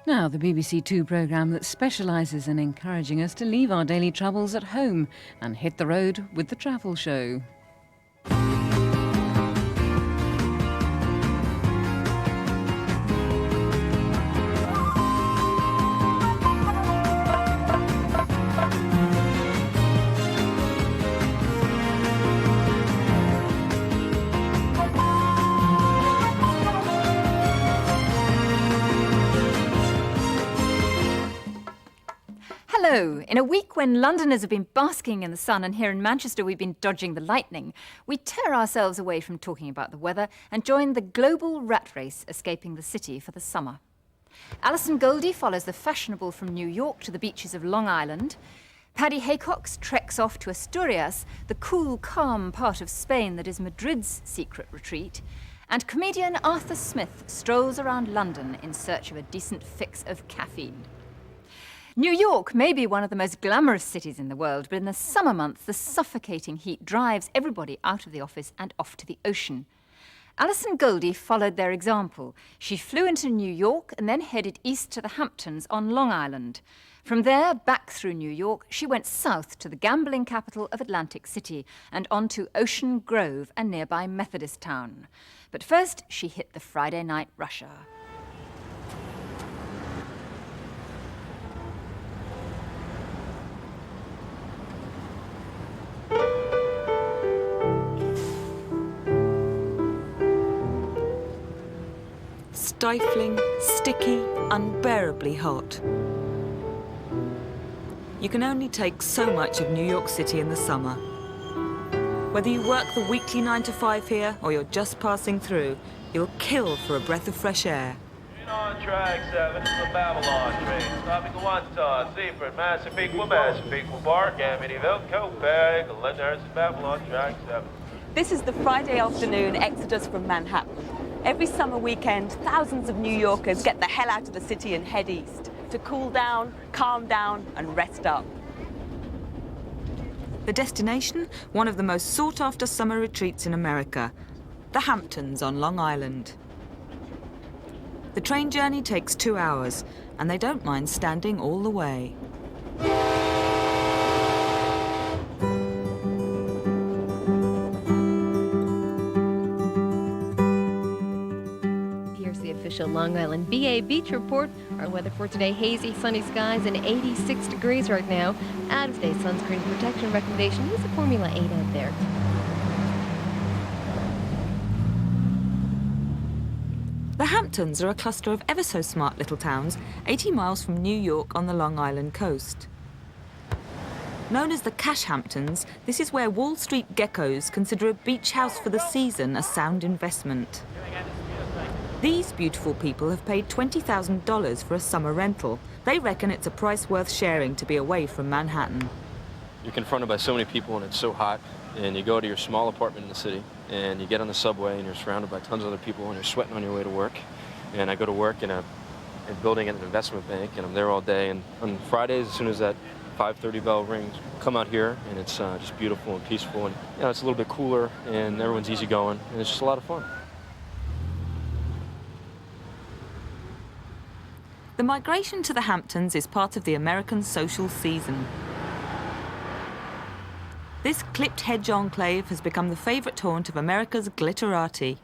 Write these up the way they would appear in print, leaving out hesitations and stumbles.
Now, the BBC Two programme that specialises in encouraging us to leave our daily troubles at home and hit the road with the travel show. Hello. In a week when Londoners have been basking in the sun and here in Manchester we've been dodging the lightning, we tear ourselves away from talking about the weather and join the global rat race escaping the city for the summer. Alison Goldie follows the fashionable from New York to the beaches of Long Island. Paddy Haycox treks off to Asturias, the cool, calm part of Spain that is Madrid's secret retreat. And comedian Arthur Smith strolls around London in search of a decent fix of caffeine. New York may be one of the most glamorous cities in the world, but in the summer months, the suffocating heat drives everybody out of the office and off to the ocean. Alison Goldie followed their example. She flew into New York and then headed east to the Hamptons on Long Island. From there, back through New York, she went south to the gambling capital of Atlantic City and on to Ocean Grove, a nearby Methodist town. But first, she hit the Friday night rush hour. Stifling, sticky, unbearably hot. You can only take so much of New York City in the summer. Whether you work the weekly 9 to 5 here or you're just passing through, you'll kill for a breath of fresh air. On track 7 is the Babylon train, stopping at Wantagh, Seaford, Massapequa, Park, Amityville, Copac, Lyndhurst, Babylon, track 7. This is the Friday afternoon exodus from Manhattan. Every summer weekend, thousands of New Yorkers get the hell out of the city and head east to cool down, calm down, and rest up. The destination, one of the most sought-after summer retreats in America, the Hamptons on Long Island. The train journey takes 2 hours, and they don't mind standing all the way. Official Long Island BA Beach Report. Our weather for today, hazy, sunny skies and 86 degrees right now. Out of today's sunscreen protection recommendation, use a Formula 8 out there. The Hamptons are a cluster of ever so smart little towns, 80 miles from New York on the Long Island coast. Known as the Cash Hamptons, this is where Wall Street geckos consider a beach house for the season a sound investment. These beautiful people have paid $20,000 for a summer rental. They reckon it's a price worth sharing to be away from Manhattan. You're confronted by so many people and it's so hot, and you go to your small apartment in the city and you get on the subway and you're surrounded by tons of other people and you're sweating on your way to work. And I go to work in a building at an investment bank and I'm there all day, and on Fridays, as soon as that 5:30 bell rings, come out here and it's just beautiful and peaceful, and it's a little bit cooler and everyone's easygoing and it's just a lot of fun. The migration to the Hamptons is part of the American social season. This clipped hedge enclave has become the favourite haunt of America's glitterati.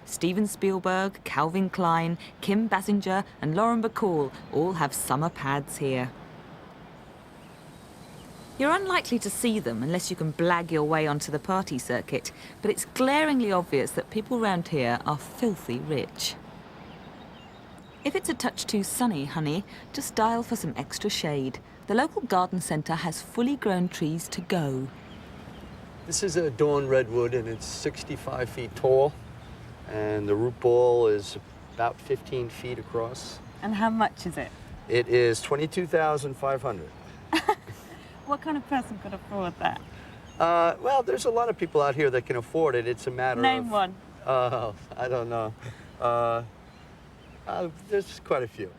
Steven Spielberg, Calvin Klein, Kim Basinger and Lauren Bacall all have summer pads here. You're unlikely to see them unless you can blag your way onto the party circuit, but it's glaringly obvious that people around here are filthy rich. If it's a touch too sunny, honey, just dial for some extra shade. The local garden centre has fully grown trees to go. This is a dawn redwood and it's 65 feet tall, and the root ball is about 15 feet across. And how much is it? It is $22,500. What kind of person could afford that? Well, there's a lot of people out here that can afford it. It's a matter of... Name one. I don't know. There's quite a few.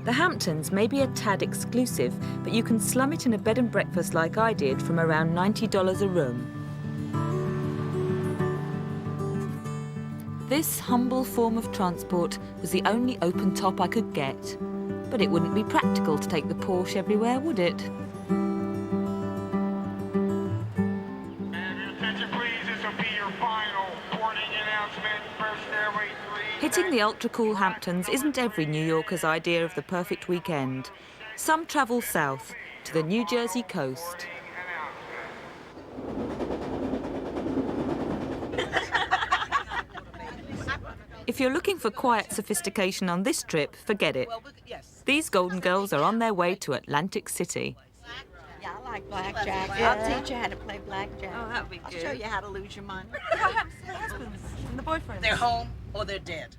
The Hamptons may be a tad exclusive, but you can slum it in a bed and breakfast like I did from around $90 a room. This humble form of transport was the only open top I could get. But it wouldn't be practical to take the Porsche everywhere, would it? Attention please, this will be your final boarding announcement. First Airway 3. Hitting the ultra-cool Hamptons isn't every New Yorker's idea of the perfect weekend. Some travel south, to the New Jersey coast. If you're looking for quiet sophistication on this trip, forget it. These Golden Girls are on their way to Atlantic City. Yeah, I like blackjack. I'll teach you how to play blackjack. Oh, that would be good. I'll show you how to lose your money. What happens to the husbands and the boyfriends? They're home or they're dead.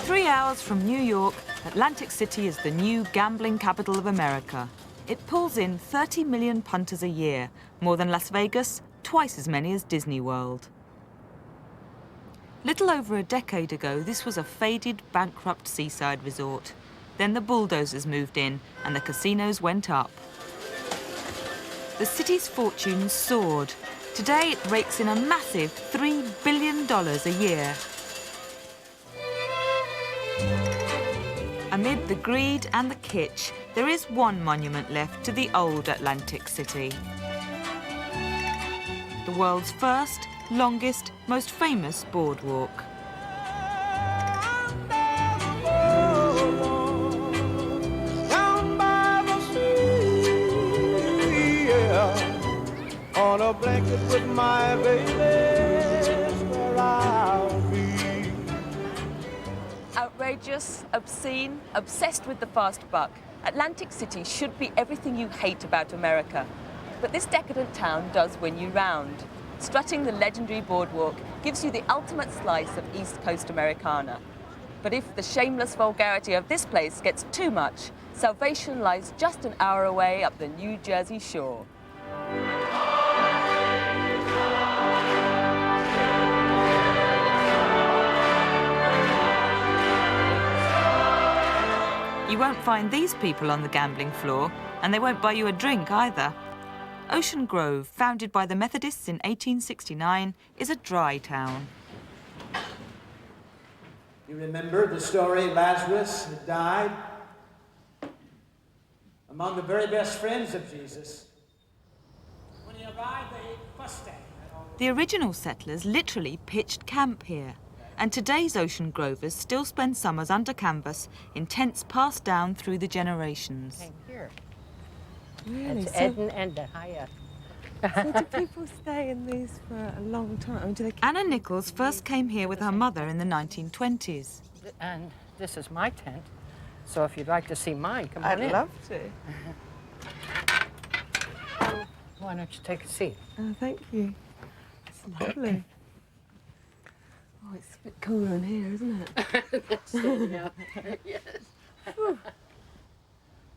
3 hours from New York, Atlantic City is the new gambling capital of America. It pulls in 30 million punters a year, more than Las Vegas, twice as many as Disney World. Little over a decade ago, this was a faded, bankrupt seaside resort. Then the bulldozers moved in and the casinos went up. The city's fortunes soared. Today it rakes in a massive $3 billion a year. Amid the greed and the kitsch, there is one monument left to the old Atlantic City. The world's first, longest, most famous boardwalk. Down by the sea, yeah. On a blanket with my baby, that's where I'll be. Outrageous, obscene, obsessed with the fast buck. Atlantic City should be everything you hate about America. But this decadent town does win you round. Strutting the legendary boardwalk gives you the ultimate slice of East Coast Americana. But if the shameless vulgarity of this place gets too much, salvation lies just an hour away up the New Jersey shore. You won't find these people on the gambling floor, and they won't buy you a drink either. Ocean Grove, founded by the Methodists in 1869, is a dry town. You remember the story Lazarus had died among the very best friends of Jesus. When he arrived, they fussed at him. The original settlers literally pitched camp here, and today's Ocean Grovers still spend summers under canvas in tents passed down through the generations. Here. Really? It's Eden and the Haya. So do people stay in these for a long time? I mean, do they... Anna Nichols first came here with her mother in the 1920s. And this is my tent. So if you'd like to see mine, come on in. I'd love to. Why don't you take a seat? Oh, thank you. It's lovely. Oh, it's a bit cooler in here, isn't it? Yes.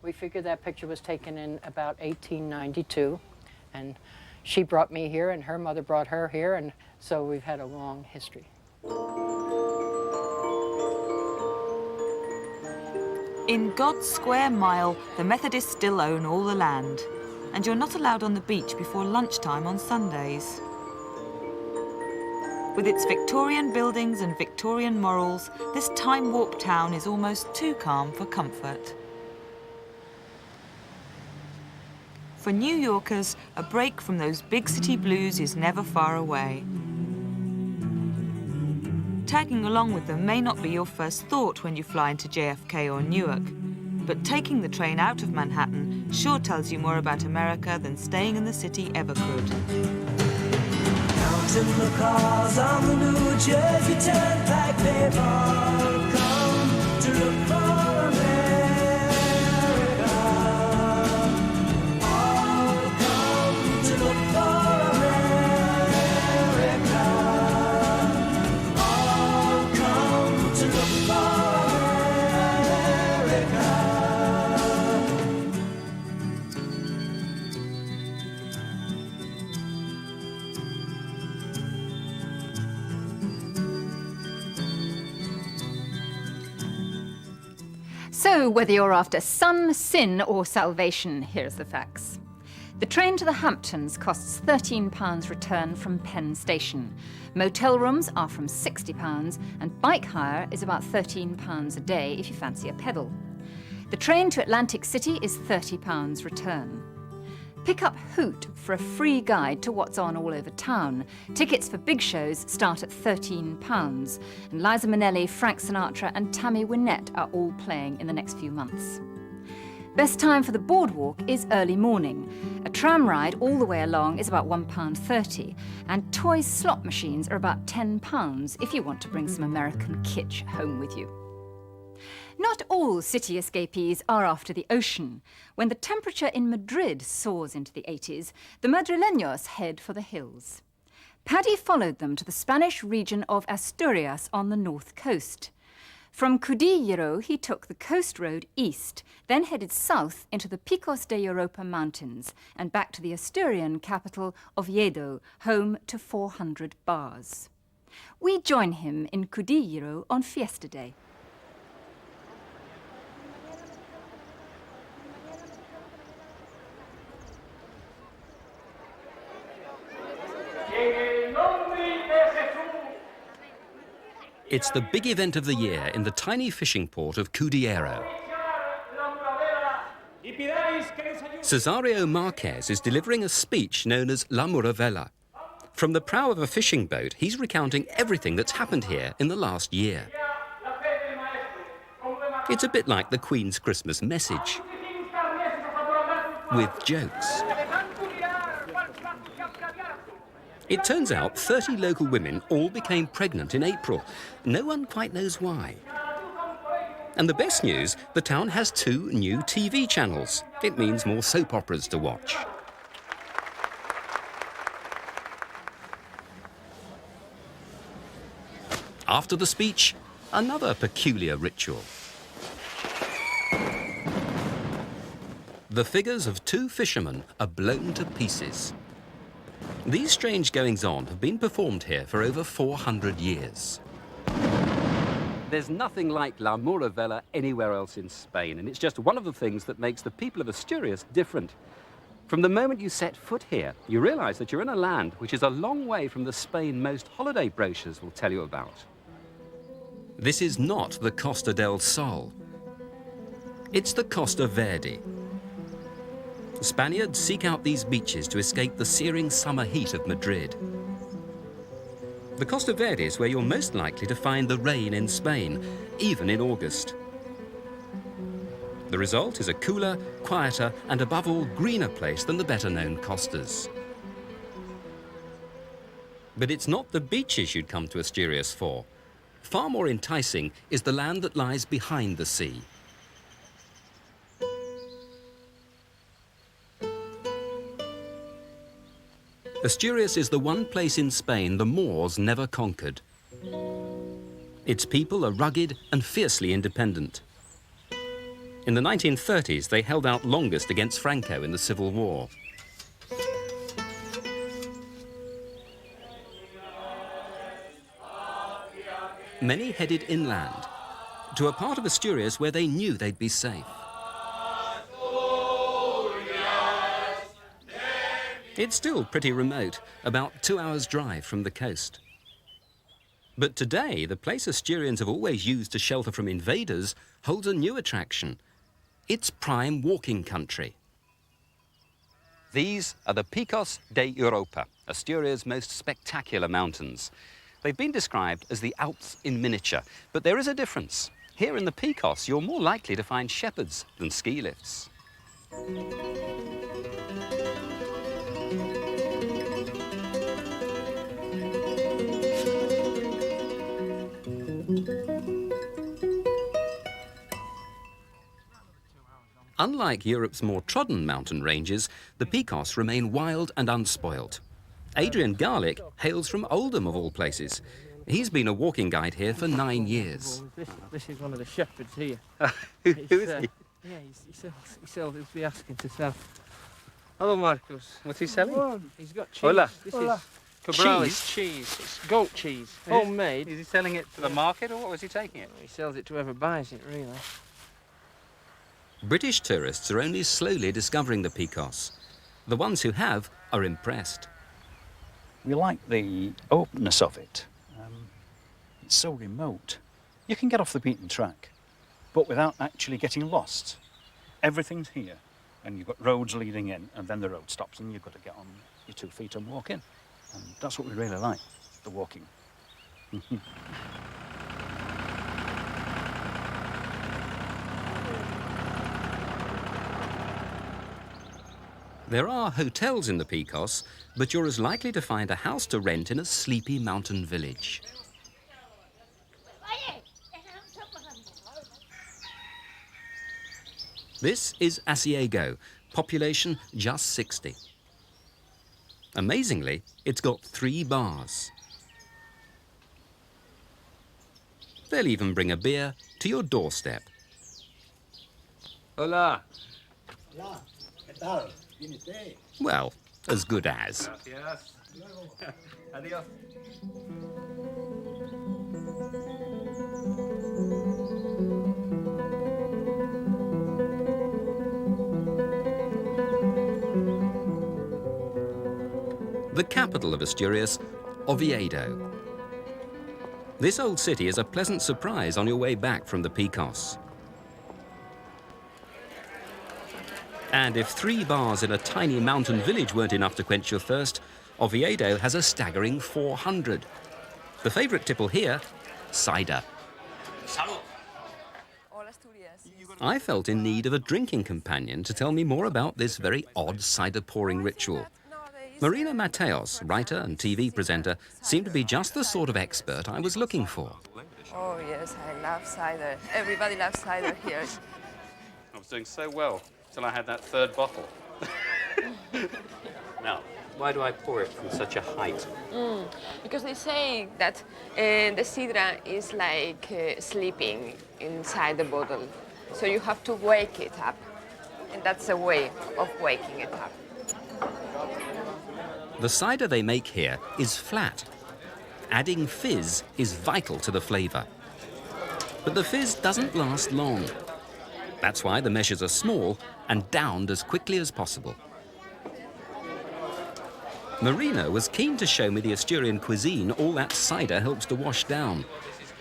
We figured that picture was taken in about 1892, and she brought me here, and her mother brought her here, and so we've had a long history. In God's square mile, the Methodists still own all the land, and you're not allowed on the beach before lunchtime on Sundays. With its Victorian buildings and Victorian morals, this time-warped town is almost too calm for comfort. For New Yorkers, a break from those big city blues is never far away. Tagging along with them may not be your first thought when you fly into JFK or Newark, but taking the train out of Manhattan sure tells you more about America than staying in the city ever could. Counting the cars on the New Jersey Turnpike, they've all come So, whether you're after sun, sin, or salvation, here's the facts. The train to the Hamptons costs £13 return from Penn Station. Motel rooms are from £60, and bike hire is about £13 a day if you fancy a pedal. The train to Atlantic City is £30 return. Pick up Hoot for a free guide to what's on all over town. Tickets for big shows start at £13, and Liza Minnelli, Frank Sinatra and Tammy Wynette are all playing in the next few months. Best time for the boardwalk is early morning. A tram ride all the way along is about £1.30, and toy slot machines are about £10 if you want to bring some American kitsch home with you. Not all city escapees are after the ocean. When the temperature in Madrid soars into the 80s, the Madrileños head for the hills. Paddy followed them to the Spanish region of Asturias on the north coast. From Cudillero, he took the coast road east, then headed south into the Picos de Europa mountains and back to the Asturian capital Oviedo, home to 400 bars. We join him in Cudillero on Fiesta Day. It's the big event of the year in the tiny fishing port of Cudillero. Cesario Marquez is delivering a speech known as La Muravela. From the prow of a fishing boat, he's recounting everything that's happened here in the last year. It's a bit like the Queen's Christmas message, with jokes. It turns out 30 local women all became pregnant in April. No one quite knows why. And the best news, the town has 2 new TV channels. It means more soap operas to watch. After the speech, another peculiar ritual. The figures of 2 fishermen are blown to pieces. These strange goings-on have been performed here for over 400 years. There's nothing like La Muravela anywhere else in Spain, and it's just one of the things that makes the people of Asturias different. From the moment you set foot here, you realize that you're in a land which is a long way from the Spain most holiday brochures will tell you about. This is not the Costa del Sol. It's the Costa Verde. Spaniards seek out these beaches to escape the searing summer heat of Madrid. The Costa Verde is where you're most likely to find the rain in Spain, even in August. The result is a cooler, quieter, and above all, greener place than the better-known costas. But it's not the beaches you'd come to Asturias for. Far more enticing is the land that lies behind the sea. Asturias is the one place in Spain the Moors never conquered. Its people are rugged and fiercely independent. In the 1930s, they held out longest against Franco in the Civil War. Many headed inland, to a part of Asturias where they knew they'd be safe. It's still pretty remote, about 2 hours' drive from the coast. But today, the place Asturians have always used to shelter from invaders holds a new attraction. It's prime walking country. These are the Picos de Europa, Asturias' most spectacular mountains. They've been described as the Alps in miniature, but there is a difference. Here in the Picos, you're more likely to find shepherds than ski lifts. Unlike Europe's more trodden mountain ranges, the Picos remain wild and unspoilt. Adrian Garlick hails from Oldham, of all places. He's been a walking guide here for 9 years. This is one of the shepherds here. Who is he? Yeah, he sells, he'll be asking to sell. Hello, Marcos. What's he selling? He's got cheese. Hola. This Hola. is Cabrales cheese. It's goat cheese, homemade. Is he selling it to the market, or what was he taking it? He sells it to whoever buys it, really. British tourists are only slowly discovering the Picos. The ones who have are impressed. We like the openness of it. It's so remote. You can get off the beaten track, but without actually getting lost. Everything's here, and you've got roads leading in, and then the road stops, and you've got to get on your 2 feet and walk in. And that's what we really like, the walking. There are hotels in the Picos, but you're as likely to find a house to rent in a sleepy mountain village. This is Asiego, population just 60. Amazingly, it's got 3 bars. They'll even bring a beer to your doorstep. Hola. Hola, ¿qué tal? ¿Viene usted? Well, as good as. Gracias. Adiós. The capital of Asturias, Oviedo. This old city is a pleasant surprise on your way back from the Picos. And if 3 bars in a tiny mountain village weren't enough to quench your thirst, Oviedo has a staggering 400. The favourite tipple here, cider. Salud. I felt in need of a drinking companion to tell me more about this very odd cider pouring ritual. Marina Mateos, writer and TV presenter, seemed to be just the sort of expert I was looking for. Oh, yes, I love cider. Everybody loves cider here. I was doing so well till I had that 3rd bottle. Now, why do I pour it from such a height? Because they say that the sidra is like sleeping inside the bottle. So you have to wake it up. And that's a way of waking it up. The cider they make here is flat. Adding fizz is vital to the flavour. But the fizz doesn't last long. That's why the measures are small and downed as quickly as possible. Marina was keen to show me the Asturian cuisine all that cider helps to wash down.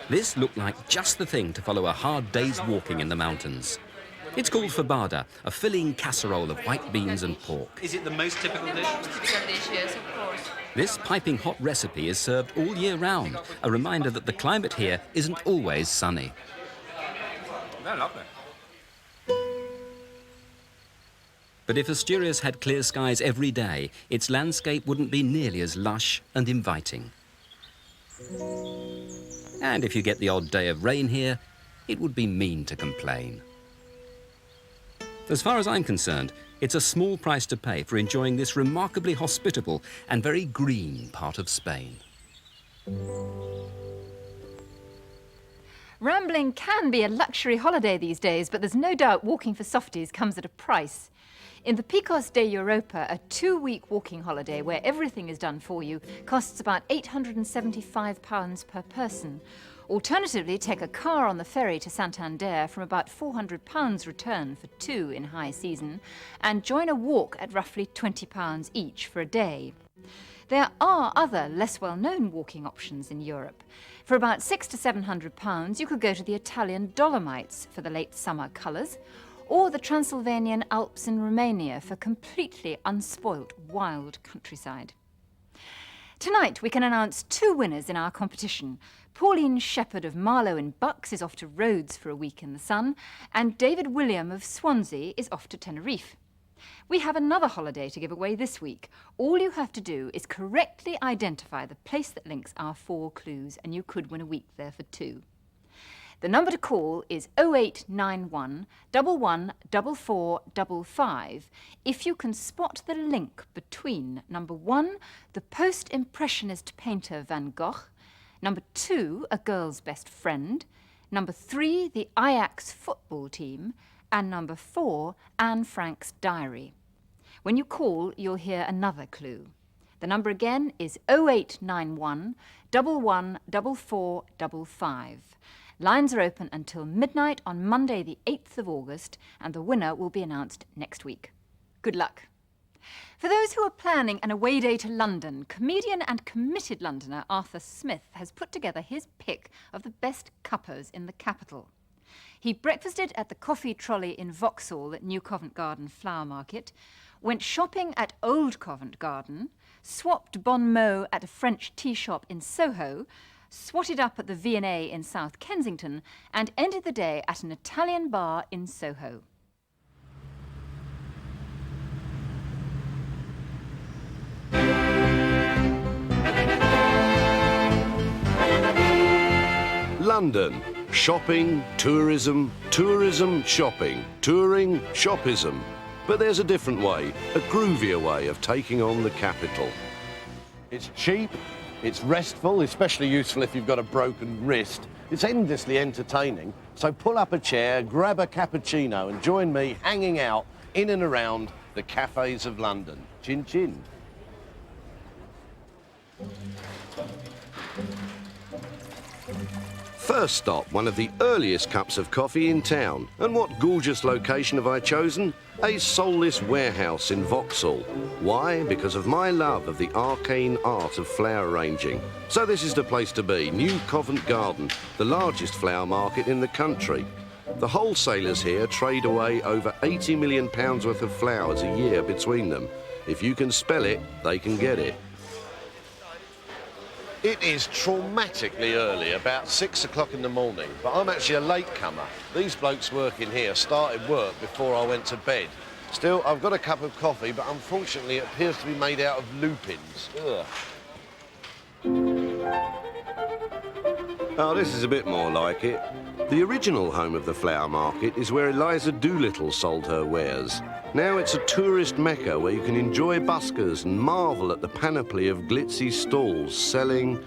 This looked like just the thing to follow a hard day's walking in the mountains. It's called fabada, a filling casserole of white beans and pork. Is it the most typical dish? Typical dish, yes, of course. This piping hot recipe is served all year round, a reminder that the climate here isn't always sunny. They're lovely. But if Asturias had clear skies every day, its landscape wouldn't be nearly as lush and inviting. And if you get the odd day of rain here, it would be mean to complain. As far as I'm concerned, it's a small price to pay for enjoying this remarkably hospitable and very green part of Spain. Rambling can be a luxury holiday these days, but there's no doubt walking for softies comes at a price. In the Picos de Europa, a 2-week walking holiday where everything is done for you costs about £875 per person. Alternatively, take a car on the ferry to Santander from about £400 return for 2 in high season, and join a walk at roughly £20 each for a day. There are other less well-known walking options in Europe. For about £600 to £700, you could go to the Italian Dolomites for the late summer colours, or the Transylvanian Alps in Romania for completely unspoilt wild countryside. Tonight we can announce 2 winners in our competition. Pauline Shepherd of Marlow in Bucks is off to Rhodes for a week in the sun, and David William of Swansea is off to Tenerife. We have another holiday to give away this week. All you have to do is correctly identify the place that links our 4 clues, and you could win a week there for 2. The number to call is 0891 114455 if you can spot the link between number 1, the post-impressionist painter Van Gogh, number 2, a girl's best friend, number 3, the Ajax football team, and number 4, Anne Frank's diary. When you call, you'll hear another clue. The number again is 0891 114455. Lines are open until midnight on Monday the 8th of August, and the winner will be announced next week. Good luck. For those who are planning an away day to London, comedian and committed Londoner Arthur Smith has put together his pick of the best cuppers in the capital. He breakfasted at the Coffee Trolley in Vauxhall at New Covent Garden Flower Market, went shopping at Old Covent Garden, swapped bon mot at a French tea shop in Soho, swatted up at the V&A in South Kensington, and ended the day at an Italian bar in Soho. London. Shopping, tourism, tourism, shopping, touring, shopism. But there's a different way, a groovier way of taking on the capital. It's cheap, it's restful, especially useful if you've got a broken wrist. It's endlessly entertaining, so pull up a chair, grab a cappuccino and join me hanging out in and around the cafes of London. Chin chin. First stop, one of the earliest cups of coffee in town. And what gorgeous location have I chosen? A soulless warehouse in Vauxhall. Why? Because of my love of the arcane art of flower arranging. So this is the place to be, New Covent Garden, the largest flower market in the country. The wholesalers here trade away over £80 million worth of flowers a year between them. If you can spell it, they can get it. It is traumatically early, about 6 o'clock in the morning, but I'm actually a latecomer. These blokes working here started work before I went to bed. Still, I've got a cup of coffee, but unfortunately it appears to be made out of lupins. Ugh. Oh, this is a bit more like it. The original home of the flower market is where Eliza Doolittle sold her wares. Now it's a tourist mecca where you can enjoy buskers and marvel at the panoply of glitzy stalls selling...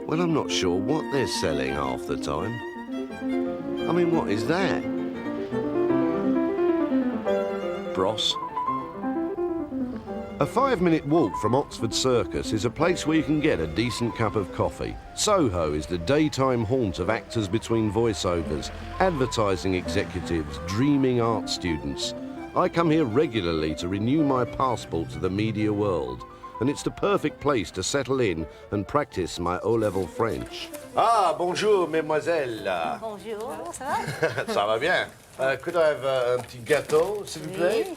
well, I'm not sure what they're selling half the time. I mean, what is that? Bros? A 5-minute walk from Oxford Circus is a place where you can get a decent cup of coffee. Soho is the daytime haunt of actors between voiceovers, advertising executives, dreaming art students. I come here regularly to renew my passport to the media world, and it's the perfect place to settle in and practice my O-level French. Ah, bonjour, mesdemoiselles. Bonjour, ça va? Ça va bien. Could I have un petit gâteau, s'il vous plaît?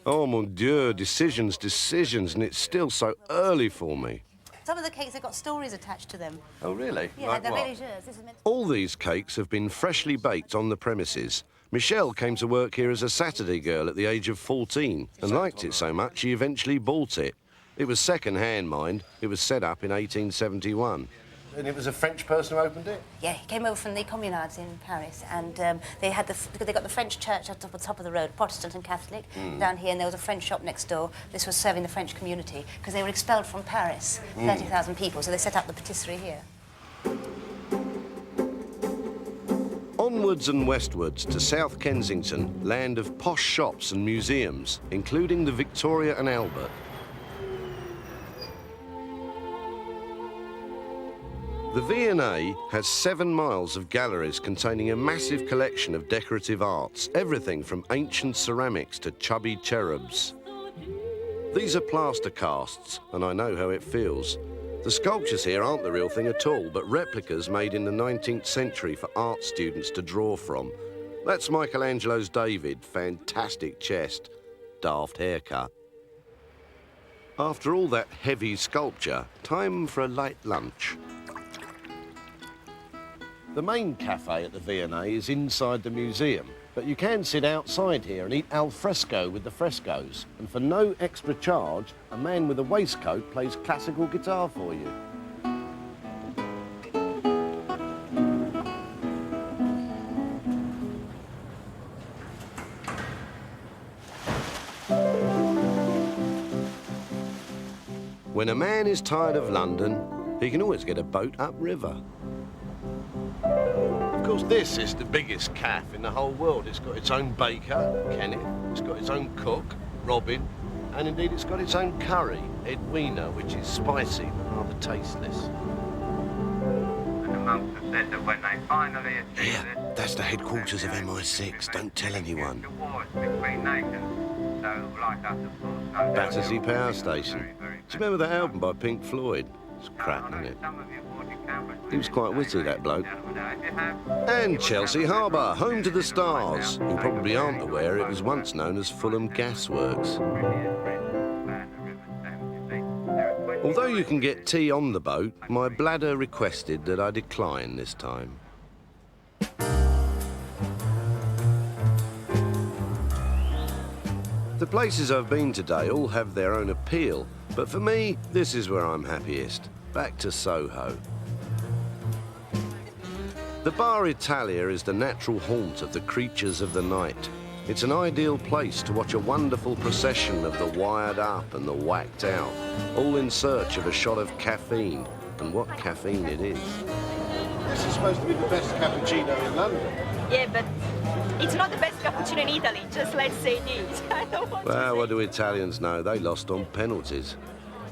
Oh, mon Dieu, decisions, and it's still so early for me. Some of the cakes have got stories attached to them. Oh, really? Yeah, Like they're what? religieuse. This is meant All these cakes have been freshly baked on the premises. Michelle came to work here as a Saturday girl at the age of 14 and liked it so much she eventually bought it. It was second-hand, mind. It was set up in 1871. And it was a French person who opened it? Yeah, he came over from the Communards in Paris, and they got the French church at the top of the road, Protestant and Catholic, down here, and there was a French shop next door. This was serving the French community, because they were expelled from Paris, 30,000 people, so they set up the patisserie here. Onwards and westwards to South Kensington, land of posh shops and museums, including the Victoria and Albert. The V&A has 7 miles of galleries containing a massive collection of decorative arts, everything from ancient ceramics to chubby cherubs. These are plaster casts, and I know how it feels. The sculptures here aren't the real thing at all, but replicas made in the 19th century for art students to draw from. That's Michelangelo's David, fantastic chest, daft haircut. After all that heavy sculpture, time for a light lunch. The main cafe at the V&A is inside the museum, but you can sit outside here and eat al fresco with the frescoes. And for no extra charge, a man with a waistcoat plays classical guitar for you. When a man is tired of London, he can always get a boat upriver. Of course, this is the biggest cafe in the whole world. It's got its own baker, Kenneth. It's got its own cook, Robin. And indeed, it's got its own curry, Edwina, which is spicy but rather tasteless. monks have said that when they finally achieve Yeah, that's the headquarters of MI6. Don't tell anyone. the wars between nations, so like us, of course, no doubt Battersea Power Station. Do you remember that album by Pink Floyd? It's crap, isn't it? He was quite witty, that bloke. And Chelsea Harbour, home to the stars. You probably aren't aware it was once known as Fulham Gasworks. Although you can get tea on the boat, my bladder requested that I decline this time. The places I've been today all have their own appeal, but for me, this is where I'm happiest. Back to Soho. The Bar Italia is the natural haunt of the creatures of the night. It's an ideal place to watch a wonderful procession of the wired up and the whacked out, all in search of a shot of caffeine, and what caffeine it is. This is supposed to be the best cappuccino in London. Yeah, but it's not the best cappuccino in Italy, just let's say it is. I don't want Well, what do Italians know? They lost on penalties.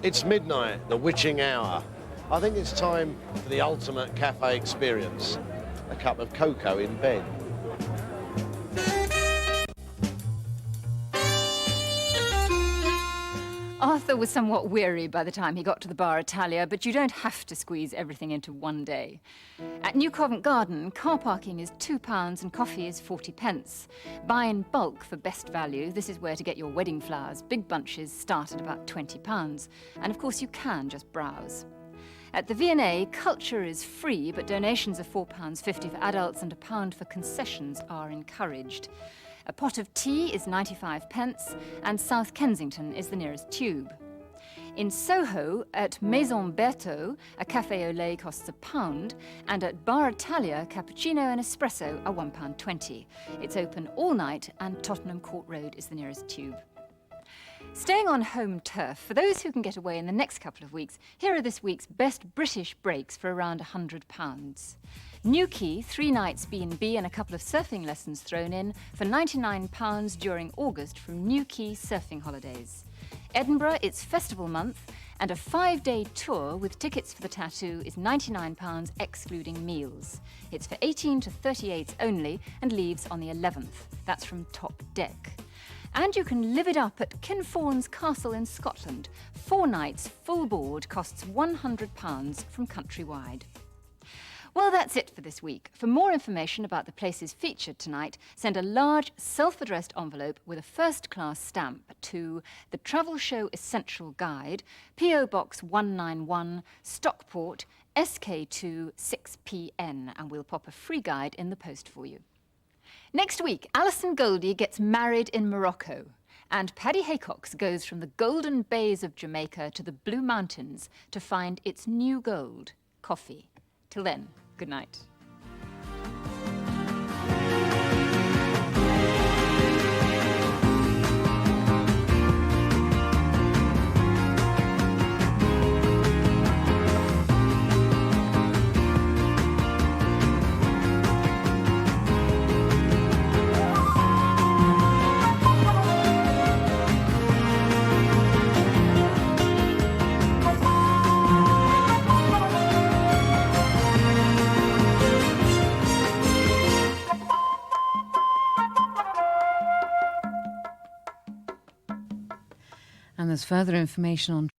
It's midnight, the witching hour. I think it's time for the ultimate cafe experience. A cup of cocoa in bed. Arthur was somewhat weary by the time he got to the Bar Italia, but you don't have to squeeze everything into one day. At New Covent Garden, car parking is £2 and coffee is 40p. Buy in bulk for best value. This is where to get your wedding flowers. Big bunches start at about £20. And of course you can just browse. At the V&A, culture is free, but donations of £4.50 for adults and £1 for concessions are encouraged. A pot of tea is 95p, and South Kensington is the nearest tube. In Soho, at Maison Berthaud, a café au lait costs £1, and at Bar Italia, cappuccino and espresso are £1.20. It's open all night, and Tottenham Court Road is the nearest tube. Staying on home turf, for those who can get away in the next couple of weeks, here are this week's best British breaks for around £100. Newquay, 3 nights B&B and a couple of surfing lessons thrown in for £99 during August from Newquay Surfing Holidays. Edinburgh, it's festival month, and a 5-day tour with tickets for the tattoo is £99 excluding meals. It's for 18 to 38s only and leaves on the 11th. That's from Top Deck. And you can live it up at Kinfauns Castle in Scotland. 4 nights, full board, costs £100 from Countrywide. Well, that's it for this week. For more information about the places featured tonight, send a large self-addressed envelope with a first-class stamp to The Travel Show Essential Guide, P.O. Box 191, Stockport, SK2 6PN, and we'll pop a free guide in the post for you. Next week, Alison Goldie gets married in Morocco, and Paddy Haycox goes from the golden bays of Jamaica to the Blue Mountains to find its new gold, coffee. Till then, good night. And there's further information on